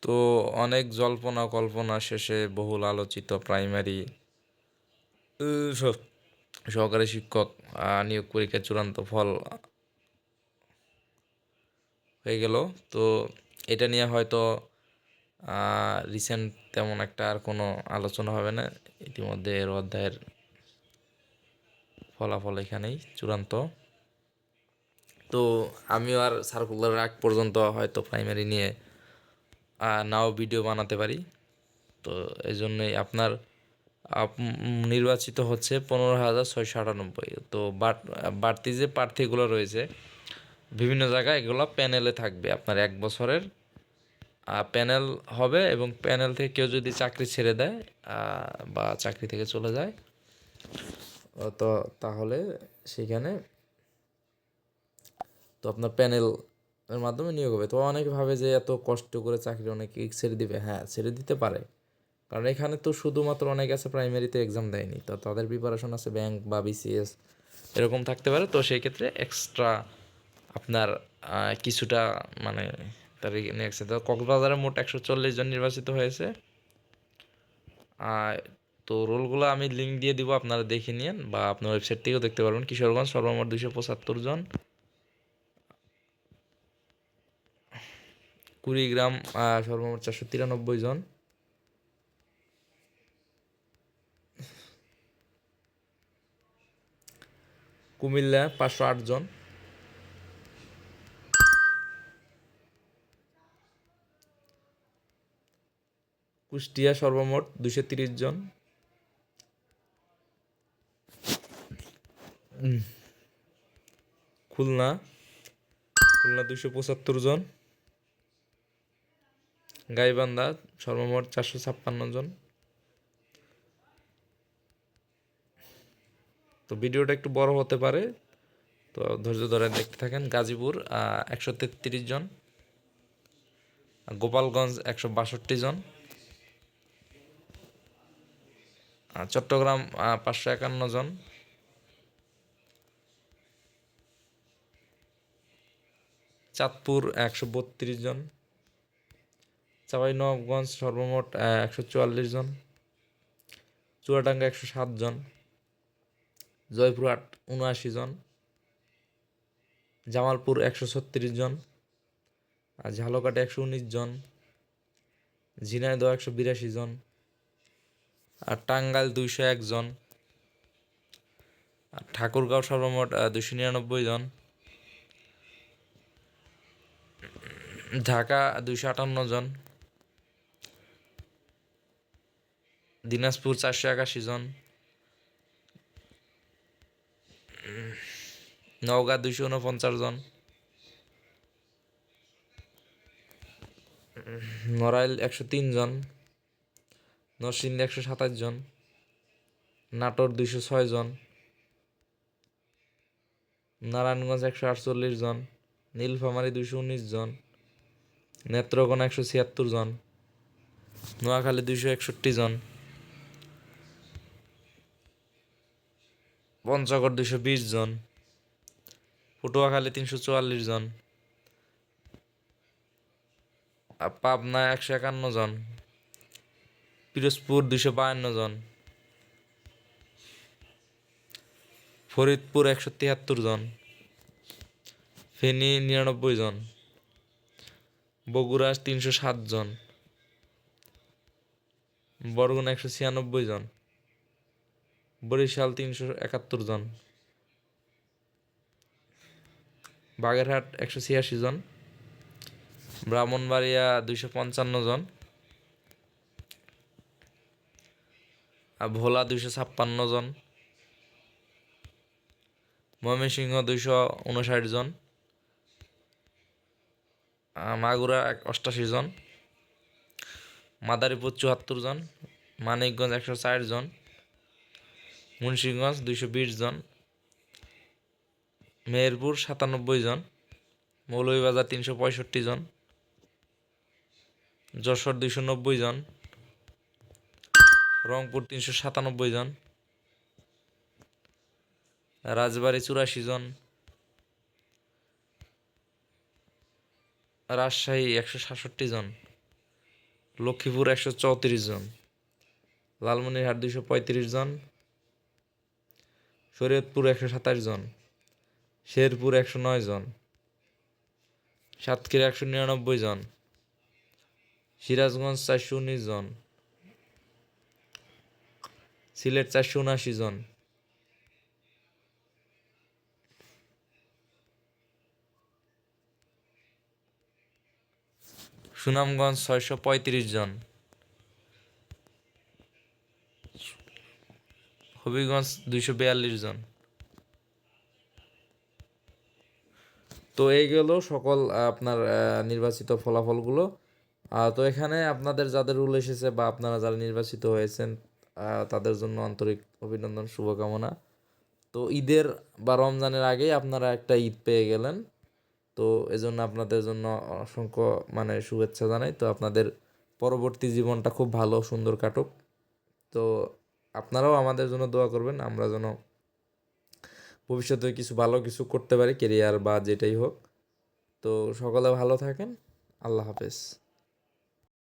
তো অনেক জল্পনা কল্পনা শেষে বহুল আলোচিত প্রাইমারি সহকারী শিক্ষক নিয়োগ পরীক্ষার চূড়ান্ত ফল হয়ে গেল। তো এটা নিয়ে হয়তো রিসেন্ট তেমন একটা আর কোনো আলোচনা হবে না। ইতিমধ্যে এর অধ্যায়ের ফলাফল এখানেই চূড়ান্ত। তো আমিও আর সার্কুলার আগ পর্যন্ত হয়তো প্রাইমারি নিয়ে নাও ভিডিও বানাতে পারি। তো এই জন্যই আপনার নির্বাচিত হচ্ছে 15,698। তো বাড়তি যে প্রার্থীগুলো রয়েছে বিভিন্ন জায়গায়, এগুলো প্যানেলে থাকবে। আপনার 1 বছরের প্যানেল হবে, এবং প্যানেল থেকে কেউ যদি চাকরি ছেড়ে দেয় বা চাকরি থেকে চলে যায়, তো তাহলে সেখানে তো আপনার প্যানেল এর মাধ্যমে নিয়োগ হবে। তো অনেকে ভাবে যে এত কষ্ট করে চাকরি অনেকে ছেড়ে দিবে। হ্যাঁ, ছেড়ে দিতে পারে, কারণ এখানে তো শুধুমাত্র অনেক আছে প্রাইমারিতে এক্সাম দেয়নি, তো তাদের প্রিপারেশন আছে ব্যাংক বা বিসিএস এরকম থাকতে পারে। তো সেই ক্ষেত্রে এক্সট্রা আপনার কিছুটা মানে তার নেক্সট। তো কক্সবাজারে মোট 140 জন নির্বাচিত হয়েছে। তো রোলগুলো আমি লিঙ্ক দিয়ে দিব, আপনারা দেখে নিন, বা আপনার ওয়েবসাইট থেকেও দেখতে পারবেন। কিশোরগঞ্জ সর্বমোট 275 জন, কুড়িগ্রাম সর্বমোট 493 জন, কুমিল্লা 508 জন, কুষ্টিয়া সর্বমোট 230 জন, খুলনা 275 জন, গাইবান্ধা সর্বমোট 456 জন। তো ভিডিওটা একটু বড় হতে পারে, তো ধৈর্য ধরে দেখতে থাকেন। গাজীপুর 133 জন, গোপালগঞ্জ 162 জন, চট্টগ্রাম 551 জন, চাঁদপুর 132 জন, চাঁপাইনবাবগঞ্জ সর্বমোট 144 জন, চুয়াডাঙ্গা 107 জন, জয়পুরহাট 79 জন, জামালপুর 136 জন, ঝালকাঠি 119 জন, ঝিনাইদহ 182 জন, আর টাঙ্গাইল 201 জন, আর ঠাকুরগাঁও সর্বমোট 299 জন, ঢাকা 258 জন, দিনাজপুর 481 জন, নওগাঁ 249 জন, নড়াইল 103 জন, নরসিংদী 127 জন, নাটোর 206 জন, নারায়ণগঞ্জ 148 জন, নীলফামারী 219 জন, নেত্রকোনা 176 জন, নোয়াখালী 261 জন, পঞ্চগড় 220 জন, পটুয়াখালী 344 জন, পাবনা 151 জন, পিরোজপুর 252 জন, ফরিদপুর 173 জন, ফেনী 99 জন, বগুড়া 307 জন, বরগুনা 196 জন, বরিশাল 371 জন, বাগেরহাট 186 জন, ব্রাহ্মণবাড়িয়া 255 জন, ভোলা 256 জন, ময়মনসিংহ 259 জন, মাগুরা 88 জন, মাদারীপুর 74 জন, মানিকগঞ্জ 104 জন, মুন্সিগঞ্জ 220 জন, মেহেরপুর 97 জন, মৌলভীবাজার 365 জন, যশোর 290 জন, রংপুর 397 জন, রাজবাড়ী 84 জন, রাজশাহী 167 জন, লক্ষ্মীপুর 134 জন, লালমনিরহাট 235 জন, শরীয়তপুর 127 জন, শেরপুর 109 জন, সাতক্ষীরা 199 জন, সিরাজগঞ্জ 419 জন, সিলেট 479 জন, সুনামগঞ্জ 635 জন, হবিগঞ্জ 242 জন। তো এই গেল সকল আপনার নির্বাচিত ফলাফলগুলো। তো এখানে আপনাদের যাদের রুল এসেছে বা আপনারা যারা নির্বাচিত হয়েছেন তাদের জন্য আন্তরিক অভিনন্দন, শুভকামনা। তো ঈদের বা রমজানের আগেই আপনারা একটা ঈদ পেয়ে গেলেন, তো এজন্য আপনাদের জন্য অসংখ্য শুভেচ্ছা জানাই। তো আপনাদের পরবর্তী জীবনটা খুব ভালো সুন্দর কাটুক। তো আপনারাও আমাদের জন্য দোয়া করবেন, আমরা যেন ভবিষ্যতে কিছু ভালো কিছু করতে পারি, কেরিয়ার বা যেটাই হোক। তো সকলে ভালো থাকেন, আল্লাহ হাফেজ।